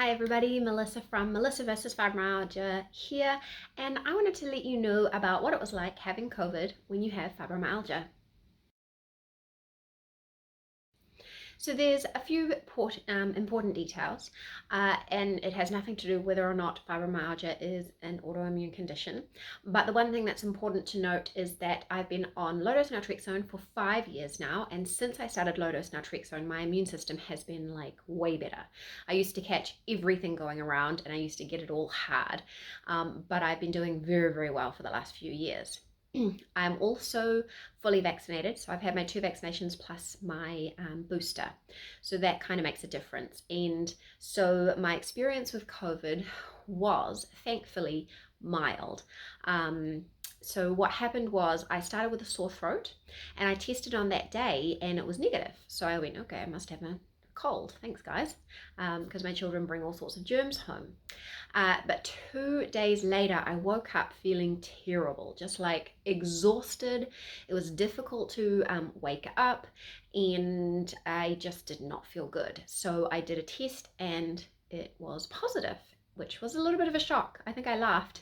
Hi everybody, Melissa from Melissa vs. Fibromyalgia here, and I wanted to let you know about what it was like having COVID when you have fibromyalgia. So there's a few important details, and it has nothing to do whether or not fibromyalgia is an autoimmune condition. But the one thing that's important to note is that I've been on low-dose naltrexone for 5 years now, and since I started low-dose naltrexone, my immune system has been like way better. I used to catch everything going around, and I used to get it all hard, but I've been doing very, very well for the last few years. I'm also fully vaccinated, so I've had my 2 vaccinations plus my booster. So that kind of makes a difference. And so my experience with COVID was thankfully mild. So what happened was I started with a sore throat and I tested on that day and it was negative. So I went, okay, I must have a cold. Thanks, guys, because my children bring all sorts of germs home. But 2 days later, I woke up feeling terrible, just like exhausted. It was difficult to wake up, and I just did not feel good. So I did a test, and it was positive, which was a little bit of a shock. I think I laughed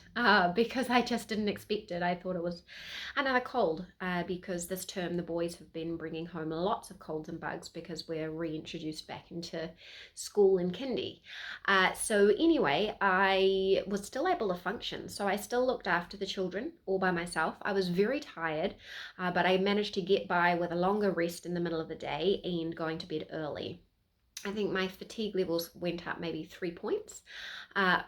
because I just didn't expect it. I thought it was another cold because this term the boys have been bringing home lots of colds and bugs because we're reintroduced back into school and kindy. So anyway, I was still able to function. So I still looked after the children all by myself. I was very tired, but I managed to get by with a longer rest in the middle of the day and going to bed early. I think my fatigue levels went up maybe 3 points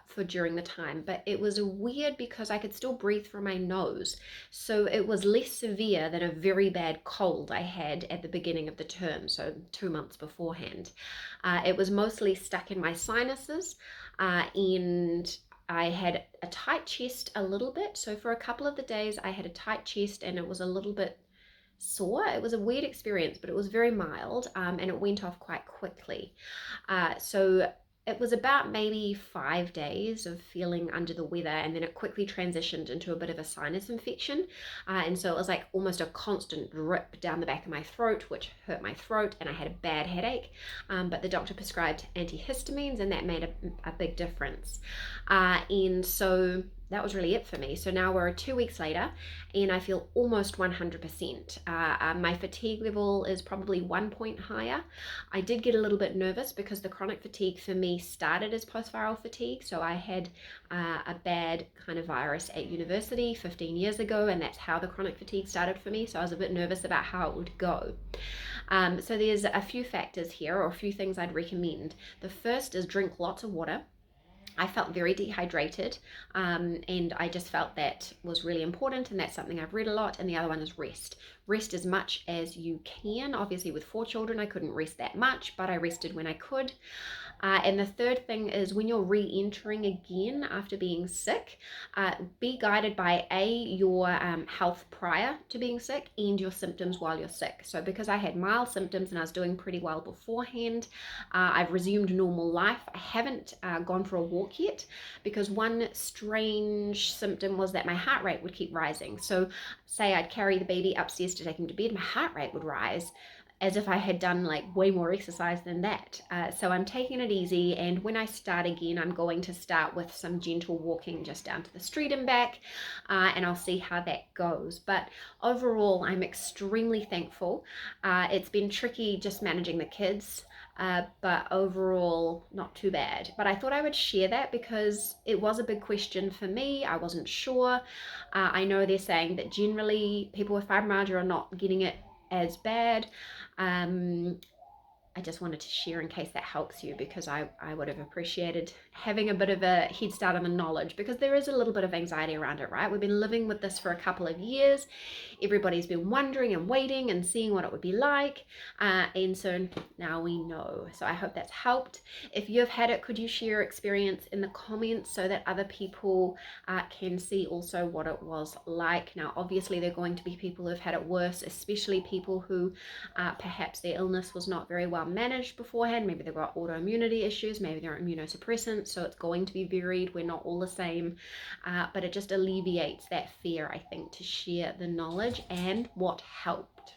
for during the time, but it was weird because I could still breathe through my nose. So it was less severe than a very bad cold I had at the beginning of the term, so 2 months beforehand. It was mostly stuck in my sinuses and I had a tight chest a little bit. So for a couple of the days I had a tight chest and it was a little bit sore. It was a weird experience, but it was very mild and it went off quite quickly. So it was about maybe 5 days of feeling under the weather, and then it quickly transitioned into a bit of a sinus infection. And so it was like almost a constant drip down the back of my throat, which hurt my throat, and I had a bad headache. But the doctor prescribed antihistamines, and that made a big difference. And so that was really it for me. So now we're 2 weeks later and I feel almost 100%. My fatigue level is probably 1 point higher. I did get a little bit nervous because the chronic fatigue for me started as post-viral fatigue. So I had a bad kind of virus at university 15 years ago, and that's how the chronic fatigue started for me. So I was a bit nervous about how it would go. So there's a few factors here, or a few things I'd recommend. The first is drink lots of water. I felt very dehydrated, and I just felt that was really important, and that's something I've read a lot. And the other one is rest. Rest as much as you can. Obviously with 4 children I couldn't rest that much, but I rested when I could. And the third thing is when you're re-entering again after being sick, be guided by your health prior to being sick and your symptoms while you're sick. So because I had mild symptoms and I was doing pretty well beforehand, I've resumed normal life. I haven't gone for a walk yet because one strange symptom was that my heart rate would keep rising. So say I'd carry the baby upstairs to take him to bed, my heart rate would rise as if I had done like way more exercise than that. So I'm taking it easy, and when I start again, I'm going to start with some gentle walking just down to the street and back, and I'll see how that goes. But overall, I'm extremely thankful. It's been tricky just managing the kids, but overall not too bad. But I thought I would share that because it was a big question for me. I wasn't sure. I know they're saying that generally people with fibromyalgia are not getting it as bad. I just wanted to share in case that helps you, because I would have appreciated having a bit of a head start on the knowledge, because there is a little bit of anxiety around it, right? We've been living with this for a couple of years. Everybody's been wondering and waiting and seeing what it would be like. And so now we know. So I hope that's helped. If you've had it, could you share your experience in the comments so that other people can see also what it was like? Now, obviously, there are going to be people who've had it worse, especially people who perhaps their illness was not very well managed beforehand. Maybe they've got autoimmunity issues, maybe they're immunosuppressants, so it's going to be varied. We're not all the same, but it just alleviates that fear, I think, to share the knowledge and what helped.